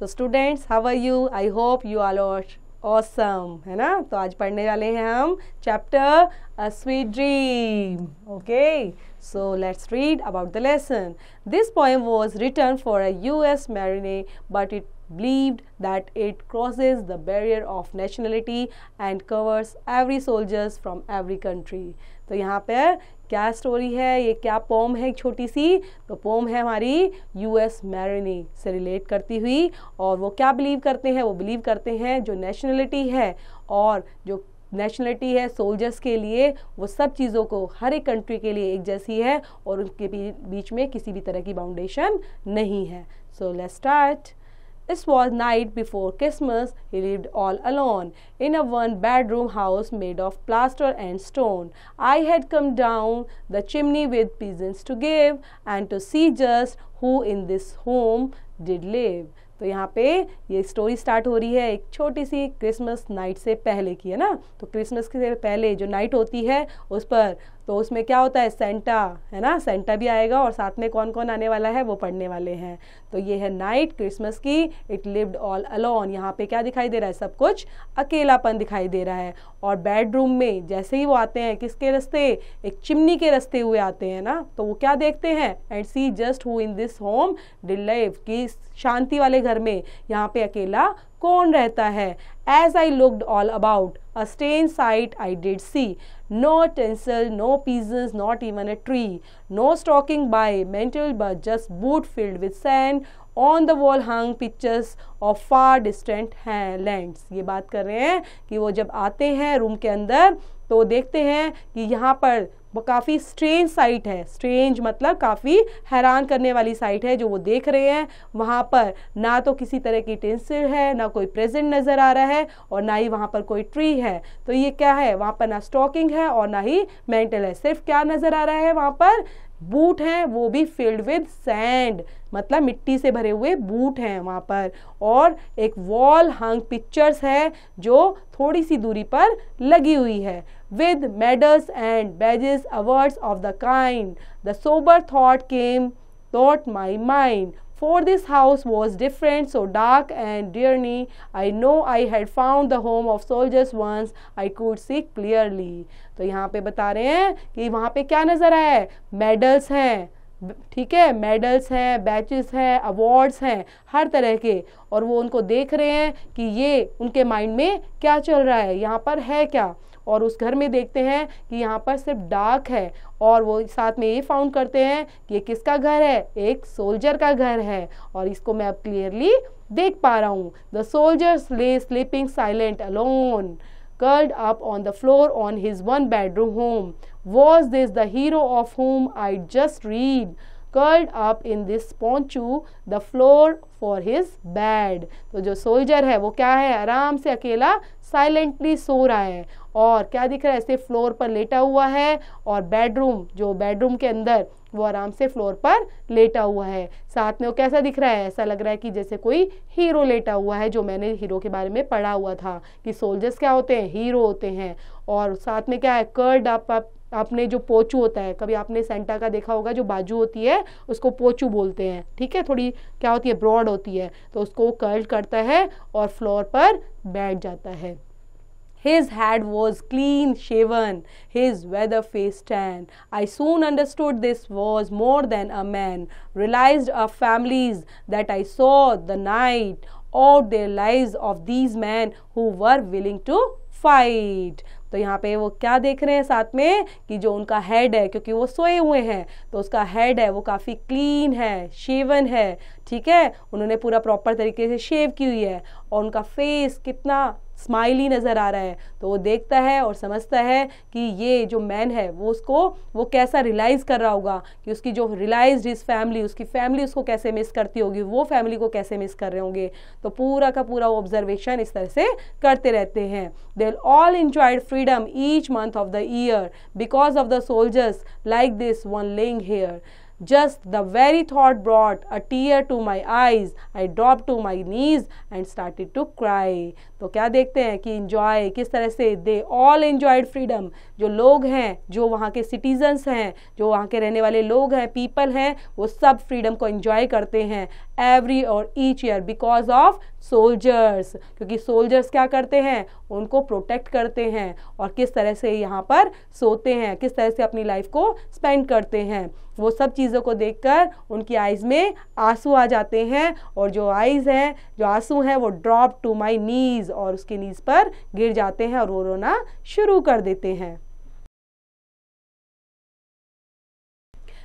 So students, how are you? I hope you are awesome, है ना। तो आज पढ़ने वाले हैं हम chapter a sweet dream. Okay, so let's read about the lesson. This poem was written for a US Marine, but it believed that it crosses the barrier of nationality and covers every soldiers from every country. तो यहाँ पर क्या story है, ये क्या pome है, एक छोटी सी तो पोम है हमारी US मैरिनी से रिलेट करती हुई। और वो क्या बिलीव करते हैं, वो बिलीव करते हैं जो नेशनलिटी है और जो नेशनलिटी है सोल्जर्स के लिए, वो सब चीज़ों को हर एक कंट्री के लिए एक जैसी है और उनके बीच में किसी भी तरह की बाउंडेशन नहीं है। So let's start. It was night before Christmas. He lived all alone in a one-bedroom house made of plaster and stone. I had come down the chimney with presents to give and to see just who in this home did live. तो यहाँ पे ये story start हो रही है एक छोटी सी Christmas night से पहले की, है ना। तो क्रिसमस से पहले जो नाइट होती है उस पर, तो उसमें क्या होता है, सेंटा, है ना, सेंटा भी आएगा और साथ में कौन कौन आने वाला है वो पढ़ने वाले हैं। तो ये है नाइट क्रिसमस की। इट लिव्ड ऑल अलोन, यहाँ पे क्या दिखाई दे रहा है, सब कुछ अकेलापन दिखाई दे रहा है। और बेडरूम में जैसे ही वो आते हैं, किसके रास्ते, एक चिमनी के रास्ते हुए आते हैं ना, तो वो क्या देखते हैं, and see just who in this home did live, कि शांति वाले घर में यहाँ पे अकेला कौन रहता है। As I looked all about a strange sight I did see, no tinsel, no peasants, not even a tree, no stalking by mantle, but just boot filled with sand. On the wall hung pictures of far distant lands. ये बात कर रहे हैं कि वो जब आते हैं रूम के अंदर तो देखते हैं कि यहाँ पर वो काफ़ी स्ट्रेंज साइट है। स्ट्रेंज मतलब काफ़ी हैरान करने वाली साइट है जो वो देख रहे हैं। वहाँ पर ना तो किसी तरह की टेंसिल है, ना कोई प्रेजेंट नज़र आ रहा है और ना ही वहाँ पर कोई ट्री है। तो ये क्या है, वहाँ पर ना स्टॉकिंग है और ना ही मेंटल है। सिर्फ क्या नज़र आ रहा है, वहाँ पर बूट हैं, वो भी फिल्ड विद सैंड, मतलब मिट्टी से भरे हुए बूट हैं वहाँ पर। और एक वॉल हंग पिक्चर्स है जो थोड़ी सी दूरी पर लगी हुई है, with medals and badges, awards of the kind. The sober thought came thought my mind, for this house was different, so dark and dreary. I know I had found the home of soldiers once I could see clearly. तो यहाँ पे बता रहे हैं कि वहाँ पे क्या नज़र आया है, मेडल्स हैं, ठीक है, मेडल्स हैं, बैचेस हैं, अवार्ड्स हैं हर तरह के, और वो उनको देख रहे हैं कि ये उनके माइंड में क्या चल रहा है, यहाँ पर है क्या। और उस घर में देखते हैं कि यहाँ पर सिर्फ डार्क है और वो साथ में ये फाउंड करते हैं कि ये किसका घर है, एक सोल्जर का घर है। और इसको मैं अब क्लियरली देख पा रहा हूँ। द सोल्जर्स ले sleeping silent alone curled up on the floor on his one bedroom home. Was this the hero of whom I just read? Curled up in this poncho, the floor for his bed. तो जो soldier है वो क्या है, आराम से अकेला silently सो रहा है और क्या दिख रहा है, सिर्फ फ्लोर पर लेटा हुआ है। और बेडरूम, जो बेडरूम के अंदर वो आराम से फ्लोर पर लेटा हुआ है। साथ में वो कैसा दिख रहा है, ऐसा लग रहा है कि जैसे कोई हीरो लेटा हुआ है, जो मैंने हीरो के बारे में पढ़ा हुआ था कि सोल्जर्स क्या होते हैं, हीरो होते हैं। और साथ में क्या है, कर्ड अप, आपने जो पोचू होता है, कभी आपने सेंटा का देखा होगा, जो बाजू होती है उसको पोचू बोलते हैं, ठीक है, थोड़ी क्या होती है, ब्रॉड होती है, तो उसको कर्ल करता है और फ्लोर पर बैठ जाता है। His head was clean shaven, his weather face tan. I soon understood this was more than a man. Realized of families that I saw the night out their lives of these men who were willing to fight. तो यहाँ पे वो क्या देख रहे हैं साथ में कि जो उनका हेड है, क्योंकि वो सोए हुए हैं तो उसका हेड है वो काफ़ी क्लीन है, शेवन है, ठीक है, उन्होंने पूरा प्रॉपर तरीके से शेव की हुई है और उनका फेस कितना स्माइली नज़र आ रहा है। तो वो देखता है और समझता है कि ये जो मैन है वो कैसा रियलाइज़ कर रहा होगा, कि उसकी जो रियलाइज्ड हिज फैमिली, उसकी फैमिली उसको कैसे मिस करती होगी, वो फैमिली को कैसे मिस कर रहे होंगे। तो पूरा का पूरा वो ऑब्जर्वेशन इस तरह से करते रहते हैं। They all enjoyed freedom each month of the year because of the soldiers like this one laying here. just the very thought brought a tear to my eyes. I dropped to my knees and started to cry. तो क्या देखते हैं कि enjoy किस तरह से they all enjoyed freedom. जो लोग हैं, जो वहाँ के citizens हैं, जो वहाँ के रहने वाले लोग हैं, people हैं, वो सब freedom को enjoy करते हैं every और each year because of soldiers. क्योंकि soldiers क्या करते हैं, उनको प्रोटेक्ट करते हैं और किस तरह से यहाँ पर सोते हैं, किस तरह से अपनी लाइफ को स्पेंड करते हैं, वो सब चीज़ों को देखकर उनकी आइज़ में आंसू आ जाते हैं और जो आइज़ हैं, जो आंसू हैं वो ड्रॉप टू माई नीज़ और उसकी नीज़ पर गिर जाते हैं और वो रोना शुरू कर देते हैं.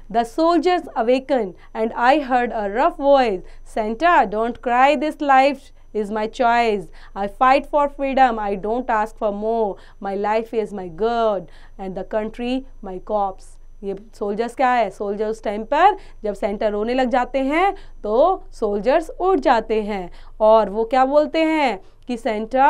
The soldiers awakened and I heard a rough voice. Santa, don't cry, this life is my choice. I fight for freedom, I don't ask for more. My life is my God and the country my corpse. ये soldiers क्या है, soldiers उस time पर जब Santa रोने लग जाते हैं तो सोल्जर्स उठ जाते हैं और वो क्या बोलते हैं कि सेंटा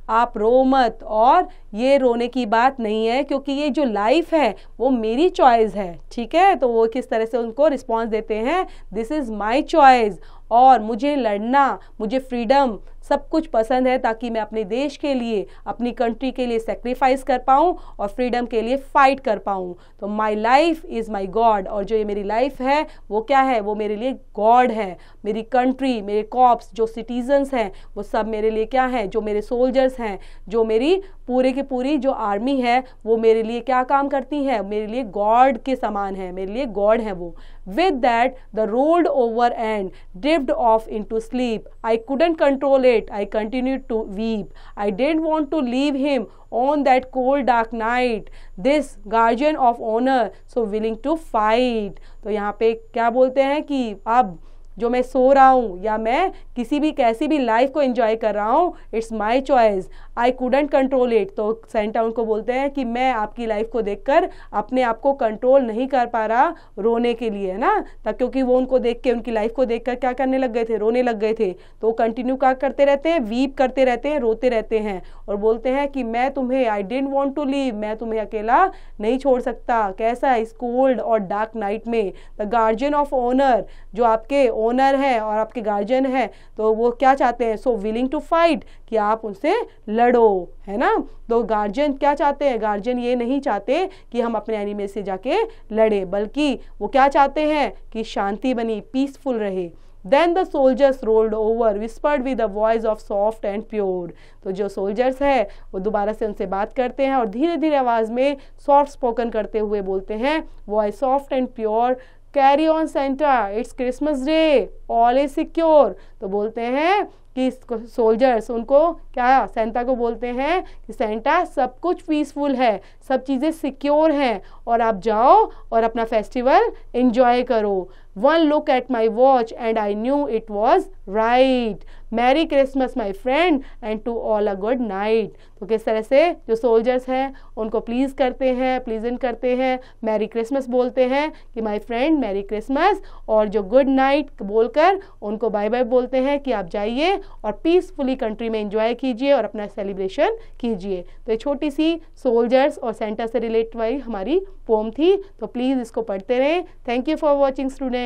आप रो मत, और ये रोने की बात नहीं है क्योंकि ये जो लाइफ है वो मेरी चॉइस है. ठीक है, तो वो किस तरह से उनको रिस्पॉन्स देते हैं, दिस इज़ माई चॉइस, और मुझे लड़ना, मुझे फ्रीडम सब कुछ पसंद है ताकि मैं अपने देश के लिए, अपनी कंट्री के लिए सेक्रीफाइस कर पाऊँ और फ्रीडम के लिए फाइट कर पाऊँ. तो my life is my God, और जो ये मेरी लाइफ है वो क्या है, वो मेरे लिए गॉड है. मेरी कंट्री, मेरे कॉप्स, जो सिटीजन्स हैं वो सब मेरे लिए क्या है, जो मेरे सोल्जर्स हैं, जो मेरी पूरे की पूरी जो आर्मी है वो मेरे लिए क्या काम करती है, मेरे लिए गॉड के समान है, मेरे लिए गॉड है वो. With that, the rolled over and drifted off into sleep. I couldn't control it. I continued to weep. I didn't want to leave him on that cold dark night. This guardian of honor, so willing to fight. तो यहाँ पे क्या बोलते हैं कि अब जो मैं सो रहा हूँ या मैं किसी भी कैसी भी लाइफ को एंजॉय कर रहा हूँ, it's my choice, I couldn't control it. तो सेंटा उनको बोलते हैं कि मैं आपकी लाइफ को देखकर अपने आप को कंट्रोल नहीं कर पा रहा रोने के लिए, है ना. तब क्योंकि वो उनको देख के, उनकी लाइफ को देखकर क्या करने लग गए थे, रोने लग गए थे. तो वो कंटिन्यू क्या करते रहते हैं, वीप करते रहते हैं, रोते रहते हैं और बोलते हैं कि मैं तुम्हें, I didn't want to leave, मैं तुम्हें अकेला नहीं छोड़ सकता. कैसा, इस कोल्ड और डार्क नाइट में. द गार्जियन ऑफ ऑनर, जो आपके ओनर है और आपके गार्जियन है, तो वो क्या चाहते हैं, सो विलिंग टू फाइट, कि आप उनसे लड़ो, है ना. तो गार्जियन क्या चाहते हैं, गार्जियन ये नहीं चाहते कि हम अपने एनिमी से जाके लड़े, बल्कि वो क्या चाहते हैं कि शांति बनी, पीसफुल रहे. Then the soldiers rolled over, whispered with a voice of soft and pure. तो जो सोल्जर्स है वो दोबारा से उनसे बात करते हैं और धीरे धीरे आवाज़ में सॉफ्ट स्पोकन करते हुए बोलते हैं, voice soft and pure, carry on Santa, it's Christmas day, all is secure. तो बोलते हैं कि सोल्जर्स उनको क्या, सेंटा को बोलते हैं कि सेंटा सब कुछ पीसफुल है, सब चीज़ें सिक्योर हैं और आप जाओ और अपना फेस्टिवल एंजॉय करो. One look at my watch and I knew it was right. Merry Christmas my friend and to all a good night. तो किस तरह से जो सोल्जर्स हैं उनको प्लीज़ करते हैं, प्लीजेंट करते हैं, मैरी क्रिसमस बोलते हैं कि माय फ्रेंड मैरी क्रिसमस, और जो गुड नाइट बोलकर उनको बाय बाय बोलते हैं कि आप जाइए और पीसफुली कंट्री में एंजॉय कीजिए और अपना सेलिब्रेशन कीजिए. तो ये छोटी सी सोल्जर्स और सेंटा से रिलेटेड वाली हमारी पोम थी, तो प्लीज़ इसको पढ़ते रहें. Thank you for watching student.